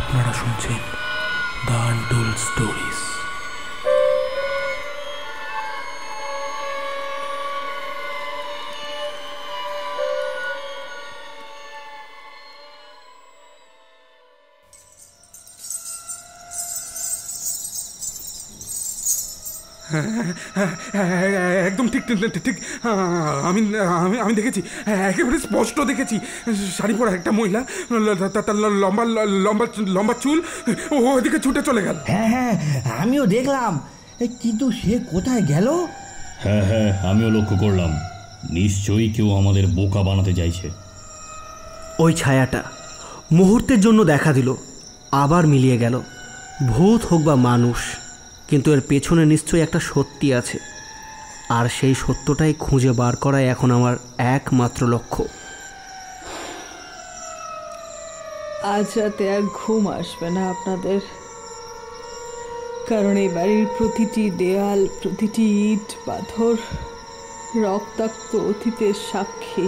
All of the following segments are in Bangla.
আপনারা শুনছেন দ্য আনটোল্ড স্টোরিজ। একদম ঠিক ঠিক ঠিক। আমি আমি আমি দেখেছি, একেবারে স্পষ্ট দেখেছি। শাড়ি পরা একটা মহিলা, তার লম্বা লম্বা লম্বা চুল, ওদিকে ছুটে চলে গেল। হ্যাঁ হ্যাঁ, আমিও দেখলাম, কিন্তু সে কোথায় গেল? হ্যাঁ হ্যাঁ, আমিও লক্ষ্য করলাম। নিশ্চয়ই কেউ আমাদের বোকা বানাতে চাইছে। ওই ছায়াটা মুহূর্তের জন্য দেখা দিল, আবার মিলিয়ে গেল। ভূত হোক বা মানুষ, কিন্তু এর পেছনে নিশ্চয়ই একটা সত্যি আছে, আর সেই সত্যটাই খুঁজে বার করাই এখন আমার একমাত্র লক্ষ্য। আজ রাতে আর ঘুম আসবে না আপনাদের, কারণ এই বাড়ির প্রতিটি দেয়াল, প্রতিটি ইট পাথর রক্তাক্ত অতীতের সাক্ষী।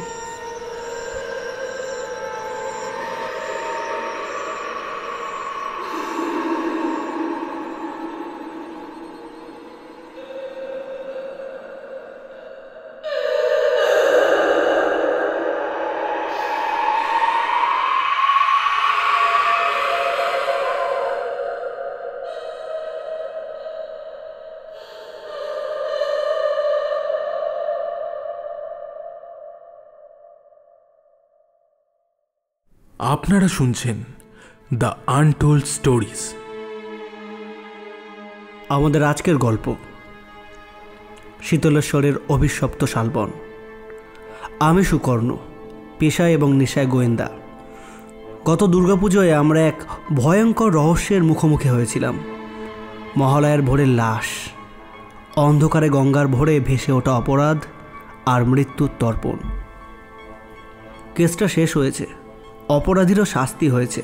আপনারা শুনছেন দ্য আনটোল্ড স্টোরিজ। আমাদের আজকের গল্প শীতলেশ্বরের অভিশপ্ত শালবন। আমি সুকর্ণ, পেশায় এবং নেশায় গোয়েন্দা। গত দুর্গাপুজোয় আমরা এক ভয়ঙ্কর রহস্যের মুখোমুখি হয়েছিলাম। মহালয়ার ভোরের লাশ, অন্ধকারে গঙ্গার ভোরে ভেসে ওঠা অপরাধ আর মৃত্যুর তর্পণ। কেসটা শেষ হয়েছে, অপরাধীরও শাস্তি হয়েছে,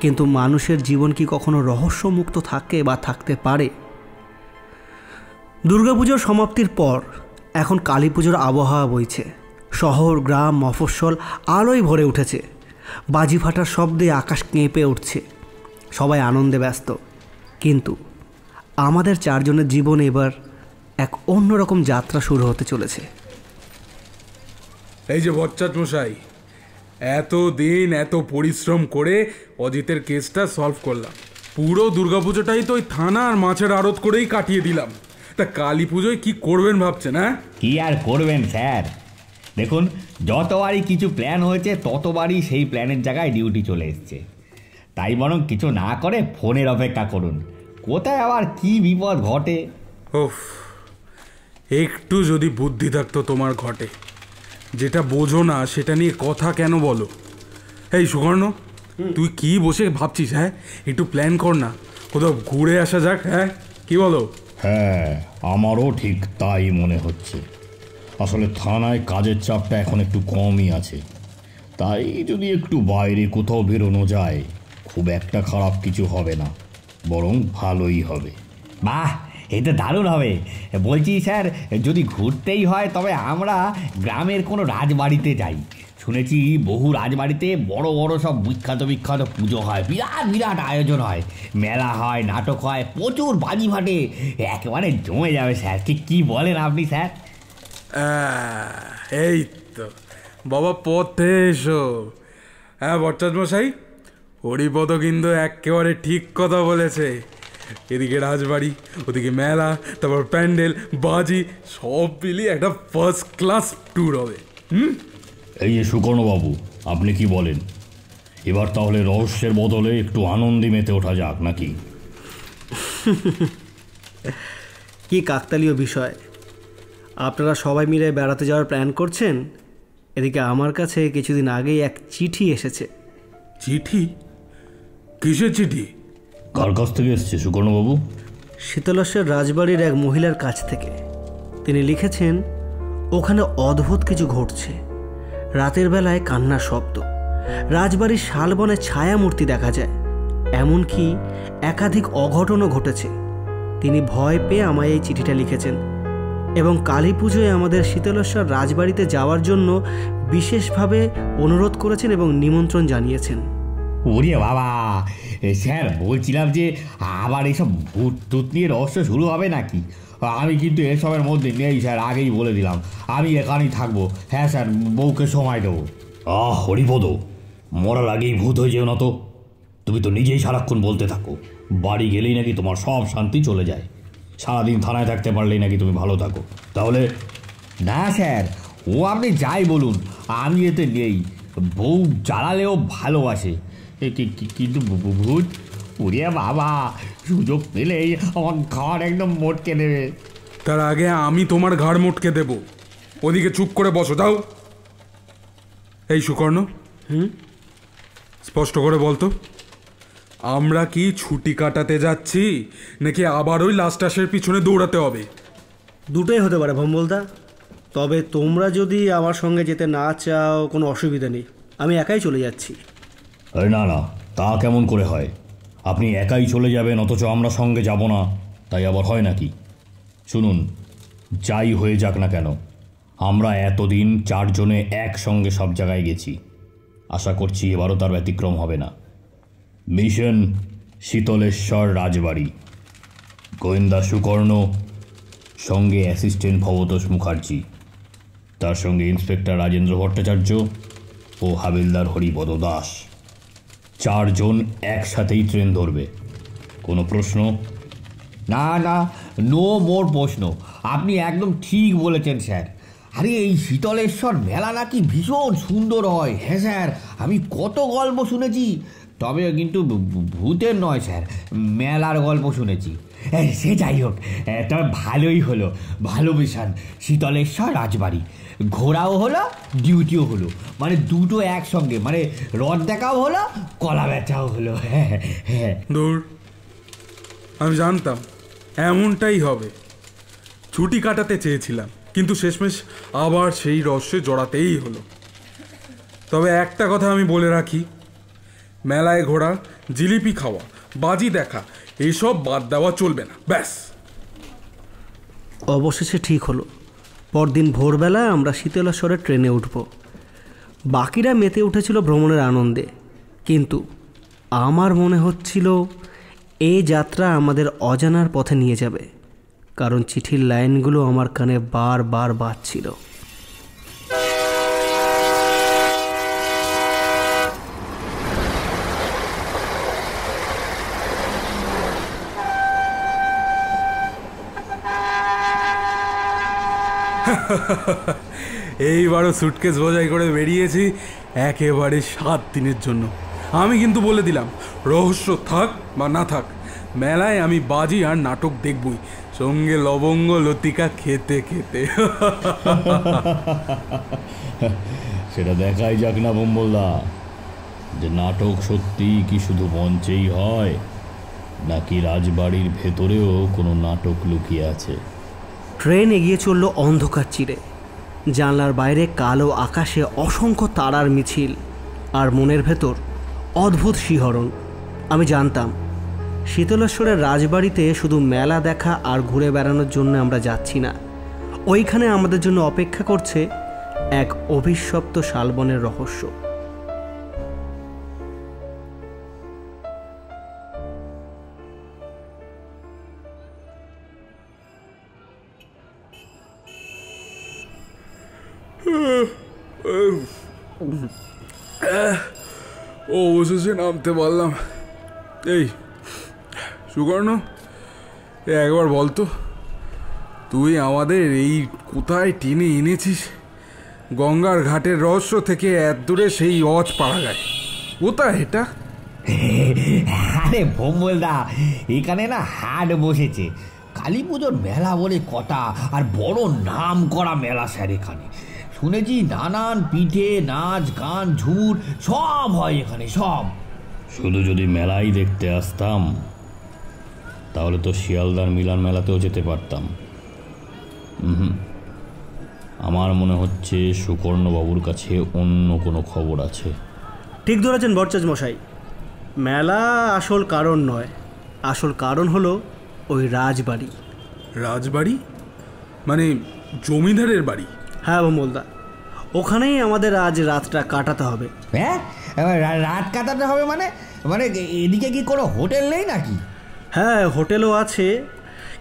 কিন্তু মানুষের জীবন কি কখনো রহস্যমুক্ত থাকে বা থাকতে পারে? দুর্গাপুজোর সমাপ্তির পর এখন কালী পুজোর আবহাওয়া বইছে। শহর, গ্রাম, মফস্বল আলোয় ভরে উঠেছে। বাজি ফাটার শব্দে আকাশ কেঁপে উঠছে। সবাই আনন্দে ব্যস্ত, কিন্তু আমাদের চারজনের জীবন এবার এক অন্যরকম যাত্রা শুরু হতে চলেছে। এই যে বচ্চাত মশাই, এত দিন এত পরিশ্রম করে অজিতের কেসটা সলভ করলাম। পুরো দুর্গাপুজোটাই তো ওই থানা আর মাছের আড়ত করেই কাটিয়ে দিলাম। তা কালী পুজোয় কি করবেন ভাবছেন? হ্যাঁ, কি আর করবেন স্যার, দেখুন যতবারই কিছু প্ল্যান হয়েছে ততবারই সেই প্ল্যানের জায়গায় ডিউটি চলে এসছে। তাই বরং কিছু না করে ফোনের অপেক্ষা করুন, কোথায় আবার কি বিপদ ঘটে। ওফ, একটু যদি বুদ্ধি থাকতো তোমার ঘটে। যেটা বোঝো না সেটা নিয়ে কথা কেন বলো? এই সুকর্ণ, তুই কি বসে ভাবছিস? হ্যাঁ, একটু প্ল্যান কর না, কোথাও ঘুরে আসা যাক। হ্যাঁ, কি বলো? হ্যাঁ, আমারও ঠিক তাই মনে হচ্ছে। আসলে থানায় কাজের চাপটা এখন একটু কমই আছে, তাই যদি একটু বাইরে কোথাও বেরোনো যায় খুব একটা খারাপ কিছু হবে না, বরং ভালোই হবে। বাহ, এটা দারুণ হবে। বলছি স্যার, যদি ঘুরতেই হয় তবে আমরা গ্রামের কোনো রাজবাড়িতে যাই। শুনেছি বহু রাজবাড়িতে বড় বড় সব বিখ্যাত বিখ্যাত পুজো হয়, বিরাট বিরাট আয়োজন হয়, মেলা হয়, নাটক হয়, প্রচুর বাজি ফাটে, একেবারে জমে যাবে স্যার। কি বলেন আপনি স্যার? এই তো বাবা, পথে এসো। হ্যাঁ বচ্চাত মশাই, হরিপদ কিন্তু একেবারে ঠিক কথা বলেছে। এদিকে রাজবাড়ি, ওদিকে মেলা, তারপর প্যান্ডেল, বাজি, সব মিলিয়ে একটা ফার্স্ট ক্লাস ট্যুর হবে। এই যে সুকর্ণবাবু, আপনি কি বলেন? এবার তাহলে রহস্যের বদলে একটু আনন্দে মেতে ওঠা যাক নাকি? কি কাকতালীয় বিষয়, আপনারা সবাই মিলে বেড়াতে যাওয়ার প্ল্যান করছেন। এদিকে আমার কাছে কিছুদিন আগেই এক চিঠি এসেছে। চিঠি? কিসের চিঠি? কার কাছ থেকে এসছে সুকর্ণবাবু? শীতলেশ্বর রাজবাড়ির এক মহিলার কাছ থেকে। তিনি লিখেছেন, ওখানে অদ্ভুত কিছু ঘটছে। রাতের বেলায় কান্নার শব্দ, রাজবাড়ির শালবনে ছায়ামূর্তি দেখা যায়, এমনকি একাধিক অঘটনও ঘটেছে। তিনি ভয় পেয়ে আমায় এই চিঠিটা লিখেছেন এবং কালী পুজোয় আমাদের শীতলেশ্বর রাজবাড়িতে যাওয়ার জন্য বিশেষভাবে অনুরোধ করেছেন এবং নিমন্ত্রণ জানিয়েছেন। ওরে বাবা, স্যার বলছিলাম যে আবার এইসব ভূত টুত নিয়ে রহস্য শুরু হবে নাকি? আমি কিন্তু এসবের মধ্যে নেই স্যার, আগেই বলে দিলাম। আমি এখানেই থাকবো। হ্যাঁ স্যার, বউকে সময় দেবো। হরিপদ, মরার আগেই ভূত হয়ে যেও না তো। তুমি তো নিজেই সারাক্ষণ বলতে থাকো বাড়ি গেলেই নাকি তোমার সব শান্তি চলে যায়, সারাদিন থানায় থাকতে পারলেই নাকি তুমি ভালো থাকো। তাহলে না স্যার, ও আপনি যাই বলুন, আমি এতে নেই। বউ জ্বালালেও ভালোবাসে, কিন্তু ভূত, ওরে বাবা, সুযোগ পেলেই আমার ঘর একদম মোটকে দেবে। তার আগে আমি তোমার ঘাড় মোটকে দেব। ওদিকে চুপ করে বসো, যাও। এই সুকর্ণ, স্পষ্ট করে বলতো, আমরা কি ছুটি কাটাতে যাচ্ছি নাকি আবার ওই লাস্ট আসের পিছনে দৌড়াতে হবে? দুটোই হতে পারে ভম্বলদা, তবে তোমরা যদি আমার সঙ্গে যেতে না চাও কোনো অসুবিধা নেই, আমি একাই চলে যাচ্ছি। আরে না না, তা কেমন করে হয়? আপনি একাই চলে যাবেন অথচ আমরা সঙ্গে যাব না, তাই আবার হয় নাকি? শুনুন, যাই হয়ে যাক না কেন, আমরা এতদিন চারজনে একসঙ্গে সব জায়গায় গেছি। আশা করছি এবারও তার ব্যতিক্রম হবে না। মিশন শীতলেশ্বর রাজবাড়ি, গোয়েন্দা সুকর্ণ, সঙ্গে অ্যাসিস্ট্যান্ট ভবতোষ মুখার্জি, তার সঙ্গে ইন্সপেক্টর রাজেন্দ্র ভট্টাচার্য ও হাবিলদার হরিপদ দাস। চারজন একসাথেই ট্রেন ধরবে। কোনো প্রশ্ন? না না, নো মোর প্রশ্ন। আপনি একদম ঠিক বলেছেন স্যার। আরে এই শীতলেশ্বর মেলা নাকি ভীষণ সুন্দর হয়। হ্যাঁ স্যার, আমি কত গল্প শুনেছি, তবে কিন্তু ভূতের নয় স্যার, মেলার গল্প শুনেছি। সে যাই হোক, তবে ভালোই হলো, ভালো মিশন শীতলেশ্বর রাজবাড়ি। ঘোরাও হলো, ডিউটিও হলো, মানে দুটো একসঙ্গে, মানে রথ দেখাও হলো, কলা বেচাও হলো। হ্যাঁ হ্যাঁ। দূর, আমি জানতাম এমনটাই হবে। ছুটি কাটাতে চেয়েছিলাম, কিন্তু শেষমেশ আবার সেই রহস্যে জড়াতেই হলো। তবে একটা কথা আমি বলে রাখি, মেলায় ঘোরা, জিলিপি খাওয়া, বাজি দেখা, এইসব বাদ দেওয়া চলবে না, ব্যাস। অবশেষে ঠিক হলো। পরদিন ভোরবেলা আমরা শীতলেশ্বরের ট্রেনে উঠব। বাকিরা মেতে উঠেছিল ভ্রমণের আনন্দে, কিন্তু আমার মনে হচ্ছিল এই যাত্রা আমাদের অজানার পথে নিয়ে যাবে, কারণ চিঠির লাইনগুলো আমার কানে বারবার বাজছিল। এইবারও সুটকেস বোঝাই করে বেরিয়েছি একেবারে 7 দিনের জন্য। আমি কিন্তু বলে দিলাম, রহস্য থাক বা না থাক, মেলায় আমি বাজি আর নাটক দেখবই, সঙ্গে লবঙ্গ লতিকা খেতে খেতে। সেটা দেখাই যাক না বম্বলদা, যে নাটক সত্যি কি শুধু মঞ্চেই হয়, নাকি রাজবাড়ির ভেতরেও কোনো নাটক লুকিয়ে আছে। ট্রেন এগিয়ে চলল অন্ধকার চিরে। জানলার বাইরে কালো আকাশে অসংখ্য তারার মিছিল, আর মনের ভেতর অদ্ভুত শিহরণ। আমি জানতাম শীতলেশ্বরের রাজবাড়িতে শুধু মেলা দেখা আর ঘুরে বেড়ানোর জন্য আমরা যাচ্ছি না, ওইখানে আমাদের জন্য অপেক্ষা করছে এক অভিশপ্ত শালবনের রহস্য। অবশেষে নামতে পারলাম। এই সুকর্ণ, একবার বলতো, তুই আমাদের এই কোথায় টেনে এনেছিস? গঙ্গার ঘাটের রহস্য থেকে এত দূরে সেই অজ পাড়া গায়, কোথায় এটা? আরে ভোমলদা, এখানে না হাট বসেছে, কালী পুজোর মেলা বলে কথা, আর বড় নাম করা মেলা স্যার। এখানে শুনেছি নানান পিঠে, নাচ, গান, ঝুমুর সব হয় এখানে, সব। শুধু যদি মেলাই দেখতে আসতাম তাহলে তো শিয়ালদার মিলন মেলাতেও যেতে পারতাম। আমার মনে হচ্ছে সুকর্ণবাবুর কাছে অন্য কোনো খবর আছে। ঠিক ধরেছেন ভট্টাচার্য মশাই, মেলা আসল কারণ নয়, আসল কারণ হলো ওই রাজবাড়ি। রাজবাড়ি মানে জমিদারের বাড়ি? হ্যাঁ ভোমলদা, ওখানেই আমাদের আজ রাতটা কাটাতে হবে। হ্যাঁ, রাত কাটাতে হবে মানে মানে এদিকে কি কোনো হোটেল নেই নাকি? হ্যাঁ, হোটেলও আছে,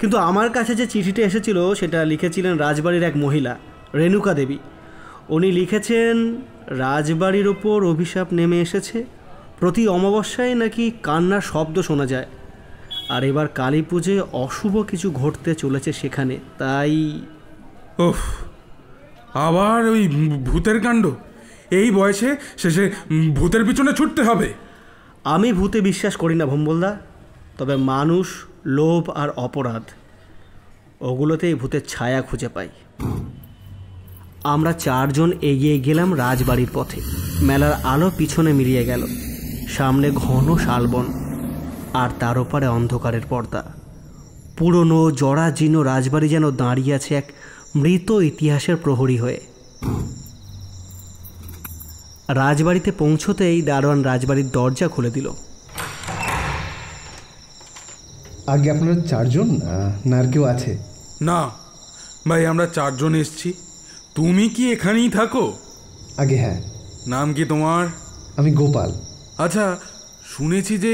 কিন্তু আমার কাছে যে চিঠিটা এসেছিল সেটা লিখেছিলেন রাজবাড়ির এক মহিলা, রেণুকা দেবী। উনি লিখেছেন রাজবাড়ির ওপর অভিশাপ নেমে এসেছে, প্রতি অমাবস্যায় নাকি কান্নার শব্দ শোনা যায়, আর এবার কালী পুজোয় অশুভ কিছু ঘটতে চলেছে সেখানে। তাই ওহ, আবার ওই ভূতের কাণ্ড! এই বয়সে শেষে ভূতের পিছনে ছুটতে হবে? আমি ভূতে বিশ্বাস করি না ভম্বলদা, তবে মানুষ, লোভ আর অপরাধ, ওগুলোতেই ভূতের ছায়া খুঁজে পাই। আমরা 4 জন এগিয়ে গেলাম রাজবাড়ির পথে। মেলার আলো পিছনে মিলিয়ে গেল, সামনে ঘন শালবন, আর তার ওপারে অন্ধকারের পর্দা। পুরনো জরাজীর্ণ রাজবাড়ি যেন দাঁড়িয়ে আছে এক মৃত ইতিহাসের প্রহরী হয়ে। রাজবাড়িতে পৌঁছতেই দারোয়ান রাজবাড়ির দরজা খুলে দিল। আগে আপনারা 4 জন না আর কেউ আছে? না ভাই, আমরা 4 জন এসছি। তুমি কি এখানেই থাকো? আগে হ্যাঁ। নাম কি তোমার? আমি গোপাল। আচ্ছা, শুনেছি যে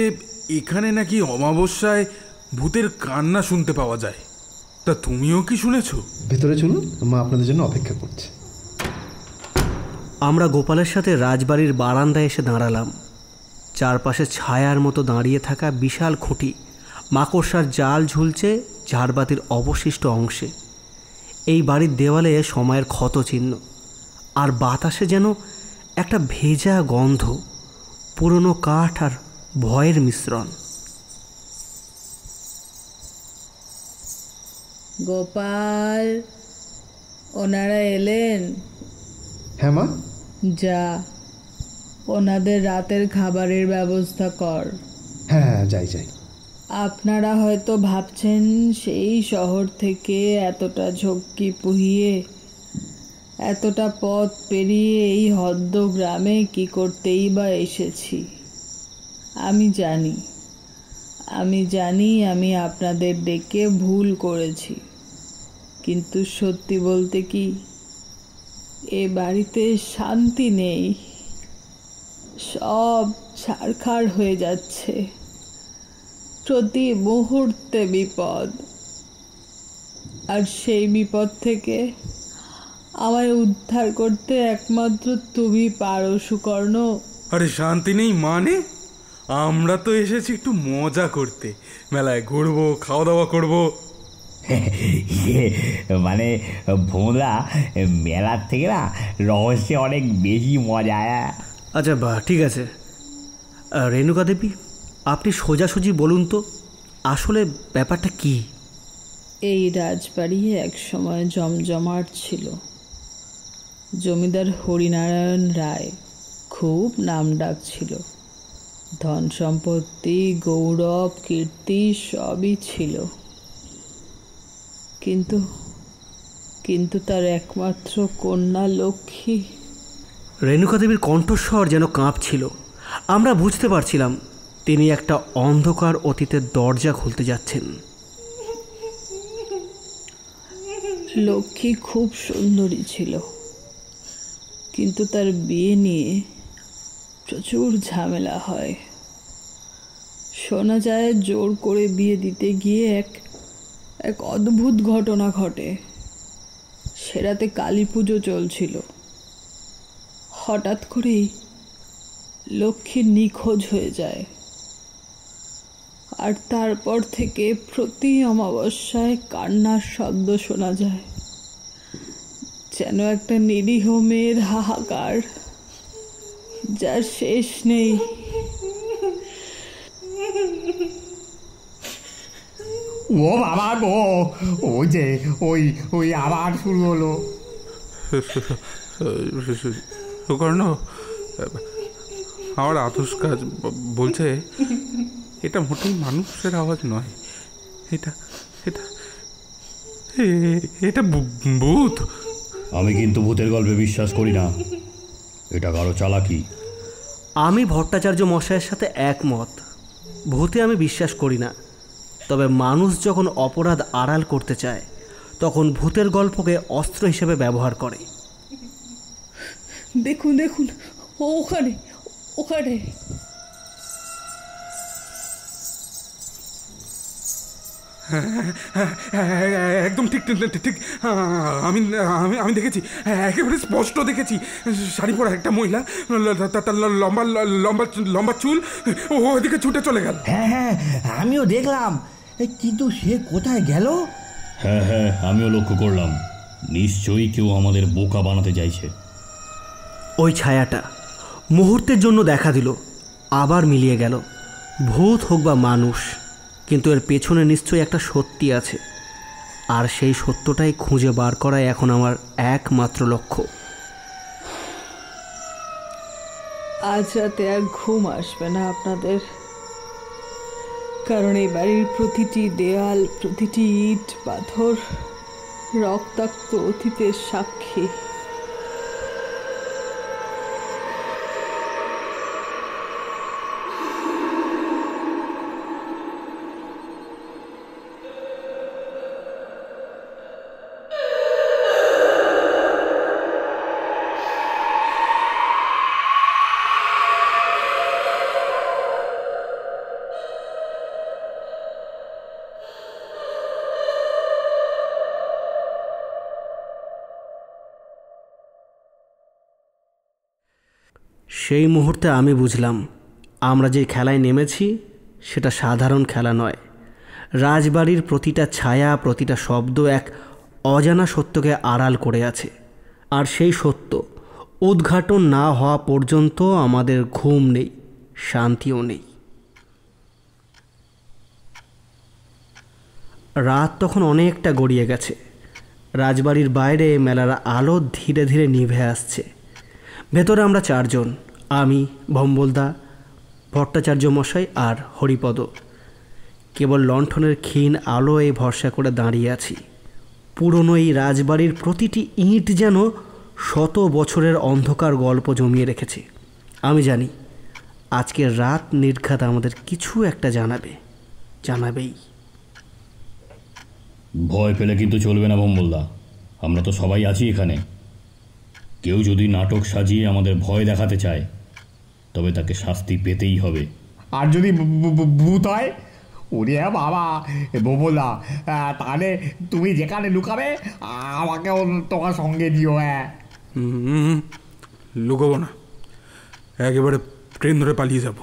এখানে নাকি অমাবস্যায় ভূতের কান্না শুনতে পাওয়া যায়, তা তুমিও কি শুনেছো? ভেতরে চলুন, মা আপনাদের জন্য অপেক্ষা করছে। আমরা গোপালের সাথে রাজবাড়ির বারান্দায় এসে দাঁড়ালাম। চারপাশে ছায়ার মতো দাঁড়িয়ে থাকা বিশাল খুঁটি, মাকড়সার জাল ঝুলছে ঝাড়বাতির অবশিষ্ট অংশে। এই বাড়ির দেওয়ালে সময়ের ক্ষত চিহ্ন, আর বাতাসে যেন একটা ভেজা গন্ধ, পুরনো কাঠ আর ভয়ের মিশ্রণ। গোপাল, ওনারা এলেন? হ্যাঁ মা। যা, ওনাদের রাতের খাবারের ব্যবস্থা কর। হ্যাঁ হ্যাঁ, যাই যাই। আপনারা হয়তো ভাবছেন সেই শহর থেকে এতটা ঝক্কি পুহিয়ে, এতটা পথ পেরিয়ে এই হদ্দ গ্রামে কি করতেই বা এসেছি। আমি জানি আমি আপনাদের ডেকে ভুল করেছি, কিন্তু সত্যি বলতে কি, এ বাড়িতে শান্তি নেই, সব ছারখার হয়ে যাচ্ছে, প্রতি মুহূর্তে বিপদ। আর সেই বিপদ থেকে আমায় উদ্ধার করতে একমাত্র তুমি পারো সুকর্ণ। আরে শান্তি নেই মানে? আমরা তো এসেছি একটু মজা করতে, মেলায় ঘুরবো, খাওয়া দাওয়া করবো। মানে ভোলা, মেলার থেকে না রহস্যে অনেক বেশি মজা। আচ্ছা ঠিক আছে, রেণুকা দেবী, আপনি সোজাসুজি বলুন তো, আসলে ব্যাপারটা কি? এই রাজবাড়ি এক সময় জমজমাট ছিল। জমিদার হরিনারায়ণ রায় খুব নামডাক ছিল, ধন সম্পত্তি, গৌরব, কীর্তি সবই ছিল, কিন্তু তার একমাত্র কন্যা লক্ষ্মী। রেণুকা দেবীর কণ্ঠস্বর যেন কাঁপছিল। আমরা বুঝতে পারছিলাম তিনি একটা অন্ধকার অতীতের দরজা খুলতে যাচ্ছেন। লক্ষ্মী খুব সুন্দরী ছিল, কিন্তু তার বিয়ে নিয়ে প্রচুর ঝামেলা হয়। শোনা যায় জোর করে বিয়ে দিতে গিয়ে এক অদ্ভুত ঘটনা ঘটে। সে রাতে কালী পুজো চলছিল, হঠাৎ করেই লক্ষ্মী নিখোঁজ হয়ে যায়, আর তারপর থেকে প্রতি অমাবস্যায় কান্নার শব্দ শোনা যায়, যেন একটা নিরীহ মেয়ের হাহাকার, যার শেষ নেই। ও বাবা গো, ওই যে ওই আবার শুরু হলো। সুকর্ণ, আমার আতুষ কাজ বলছে এটা মোটেই মানুষের আওয়াজ নয়, এটা এটা এটা ভূত। আমি কিন্তু ভূতের গল্পে বিশ্বাস করি না, এটা কারো চালাকি। আমি ভট্টাচার্য মশাইয়ের সাথে একমত, ভূতে আমি বিশ্বাস করি না, তবে মানুষ যখন অপরাধ আড়াল করতে চায় তখন ভূতের গল্পকে অস্ত্র হিসেবে ব্যবহার করে। দেখুন, ওখানে। একদম ঠিক ঠিক ঠিক। আমি আমি আমি দেখেছি, একেবারে স্পষ্ট দেখেছি। শাড়ি পরা একটা মহিলা, তার লম্বা লম্বা লম্বা চুল, ও ওদিকে ছুটে চলে গেল। হ্যাঁ হ্যাঁ, আমিও দেখলাম, কিন্তু সে কোথায় গেল? হ্যাঁ হ্যাঁ, আমিও লক্ষ্য করলাম। নিশ্চয়ই কেউ আমাদের বোকা বানাতে চাইছে। ওই ছায়াটা মুহূর্তের জন্য দেখা দিল, আবার মিলিয়ে গেল। ভূত হোক বা মানুষ, কিন্তু এর পেছনে নিশ্চয়ই একটা সত্যি আছে, আর সেই সত্যটাই খুঁজে বার করাই এখন আমার একমাত্র লক্ষ্য। আজ রাতে আর ঘুম আসবে না আপনাদের, কারণ এই বাড়ির প্রতিটি দেয়াল, প্রতিটি ইট পাথর রক্তাক্ত অতীতের সাক্ষী। সেই মুহূর্তে আমি বুঝলাম, আমরা যে খেলায় নেমেছি সেটা সাধারণ খেলা নয়। রাজবাড়ির প্রতিটা ছায়া, প্রতিটা শব্দ এক অজানা সত্যকে আড়াল করে আছে, আর সেই সত্য উদ্ঘাটন না হওয়া পর্যন্ত আমাদের ঘুম নেই, শান্তিও নেই। রাত তখন অনেকটা গড়িয়ে গেছে। রাজবাড়ির বাইরে মেলার আলো ধীরে ধীরে নিভে আসছে। ভেতরে আমরা চারজন, আমি, ভম্বলদা, ভট্টাচার্য মশাই আর হরিপদ। কেবল লণ্ঠনের ক্ষীণ আলোয় ভরসা করে দাঁড়িয়ে আছি। পুরনো এই রাজবাড়ির প্রতিটি ইঁট যেন শত বছরের অন্ধকার গল্প জমিয়ে রেখেছে। আমি জানি আজকের রাত নির্ঘাত আমাদের কিছু একটা জানাবেই। ভয় পেলে কিন্তু চলবে না ভম্বলদা, আমরা তো সবাই আছি এখানে। কেউ যদি নাটক সাজিয়ে আমাদের ভয় দেখাতে চায়, তবে তাকে শাস্তি পেতেই হবে। আর যদি ভূত হয়? ওরে বাবা, ভম্বলদা, তাহলে তুমি যেখানে লুকাবে আমাকেও তোমার সঙ্গে দিও। হ্যাঁ, লুকাবো না, একেবারে ট্রেন ধরে পালিয়ে যাব।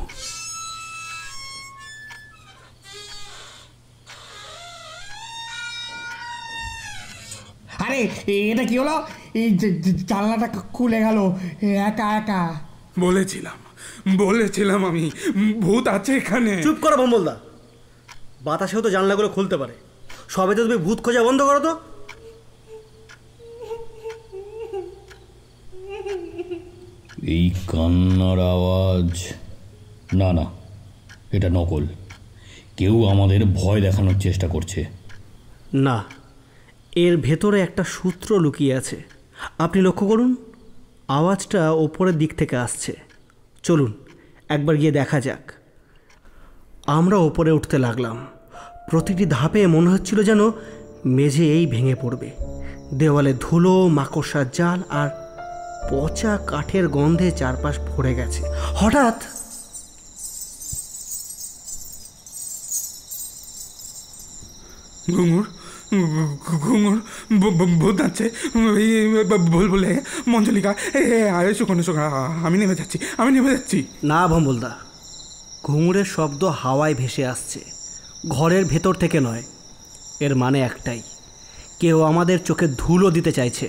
আরে এটা কি হলো? এই জানলাটা খুলে গেল একা একা। বলেছিলাম আমি, ভূত আছে এখানে। চুপ করো ভম্বলদা, বাতাসেও তো জানলাগুলো খুলতে পারে। সবে তো তুমি ভূত খোঁজা বন্ধ করো তো। এই কান্নার আওয়াজ, না না, এটা নকল। কেউ আমাদের ভয় দেখানোর চেষ্টা করছে। না, এর ভেতরে একটা সূত্র লুকিয়ে আছে। আপনি লক্ষ্য করুন, আওয়াজটা ওপরের দিক থেকে আসছে। চলুন একবার গিয়ে দেখা যাক। আমরা ওপরে উঠতে লাগলাম। প্রতিটি ধাপে মনে হচ্ছিল যেন মেঝে এই ভেঙে পড়বে। দেওয়ালে ধুলো, মাকড়সার জাল আর পচা কাঠের গন্ধে চারপাশ ভরে গেছে। হঠাৎ ঘুঙুর ভূত আছে বলে মঞ্জলিকা, শোনো, আমি নেমে যাচ্ছি। না ভম্বলদা, ঘুঙুরের শব্দ হাওয়ায় ভেসে আসছে, ঘরের ভেতর থেকে নয়। এর মানে একটাই, কেউ আমাদের চোখে ধুলো দিতে চাইছে।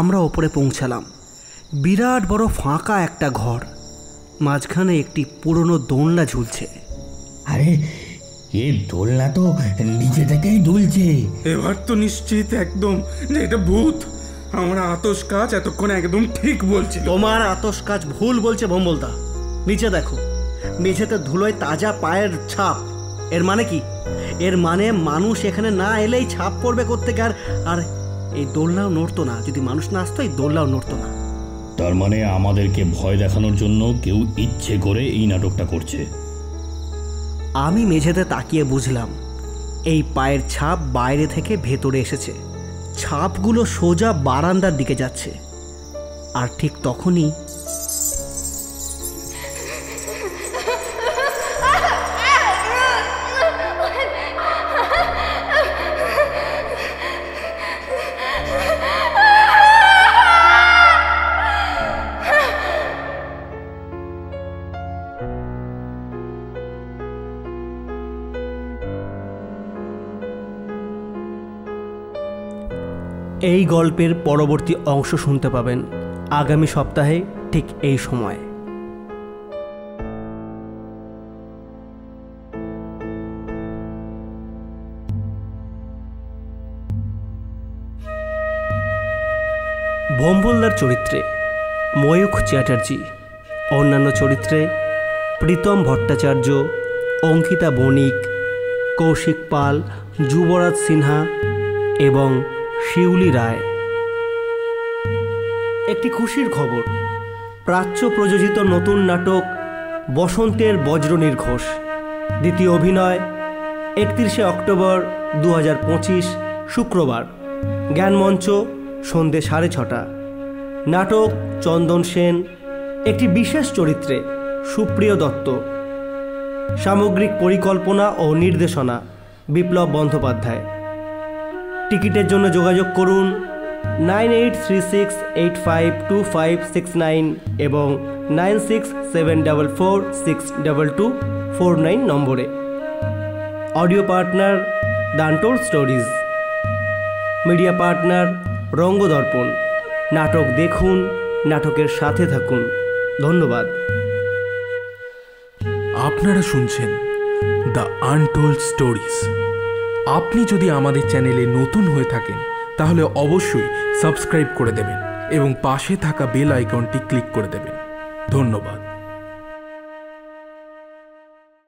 আমরা ওপরে পৌঁছালাম। বিরাট বড় ফাঁকা একটা ঘর, মাঝখানে একটি পুরনো দোলনা ঝুলছে। আরে এ দোলনা তো নিজে থেকেই দুলছে। এবার তো নিশ্চিত একদম যে এটা ভূত। আমরা আতস কাজ এতক্ষণ একদম ঠিক বলছি। তোমার আতস কাজ ভুল বলছে ভম্বলদা। নিচে দেখো, মেঝেতে ধুলোয় তাজা পায়ের ছাপ। এর মানে কি? এর মানে মানুষ এখানে না এলেই ছাপ পড়বে কোত্থেকে। আর এই দোলনাও নড়তো না, যদি মানুষ না আসতো এই দোলনাও নড়তো না। তার মানে আমাদেরকে ভয় দেখানোর জন্য কেউ ইচ্ছে করে এই নাটকটা করছে। আমি মেঝেতে তাকিয়ে বুঝলাম এই পায়ের ছাপ বাইরে থেকে ভেতরে এসেছে। ছাপগুলো সোজা বারান্দার দিকে যাচ্ছে। আর ঠিক তখনই এই গল্পের পরবর্তী অংশ শুনতে পাবেন আগামী সপ্তাহে ঠিক এই সময়। ভম্বলদার চরিত্রে ময়ূখ চ্যাটার্জি, অন্যান্য চরিত্রে প্রীতম ভট্টাচার্য, অঙ্কিতা বণিক, কৌশিক পাল, যুবরাজ সিনহা এবং শিউলি রায়। একটি খুশির খবর, প্রাচ্য প্রযোজিত নতুন নাটক বসন্তের বজ্র নির্ঘোষ দ্বিতীয় অভিনয় 31শে অক্টোবর 2025 শুক্রবার, জ্ঞানমঞ্চ, সন্ধ্যে 6:30। নাটক চন্দন সেন, একটি বিশেষ চরিত্রে সুপ্রিয় দত্ত, সামগ্রিক পরিকল্পনা ও নির্দেশনা বিপ্লব বন্দ্যোপাধ্যায়। টিকিটের জন্য যোগাযোগ করুন 9836852569 এবং 9674462249 নম্বরে। Audio partner the untold stories, media partner Rangadarpan. নাটক দেখুন, নাটকের সাথে থাকুন। ধন্যবাদ। আপনারা শুনছেন দ্য আনটোল্ড স্টোরিজ। আপনি যদি আমাদের চ্যানেলে নতুন হয়ে থাকেন তাহলে অবশ্যই সাবস্ক্রাইব করে দেবেন এবং পাশে থাকা বেল আইকনটি ক্লিক করে দেবেন। ধন্যবাদ।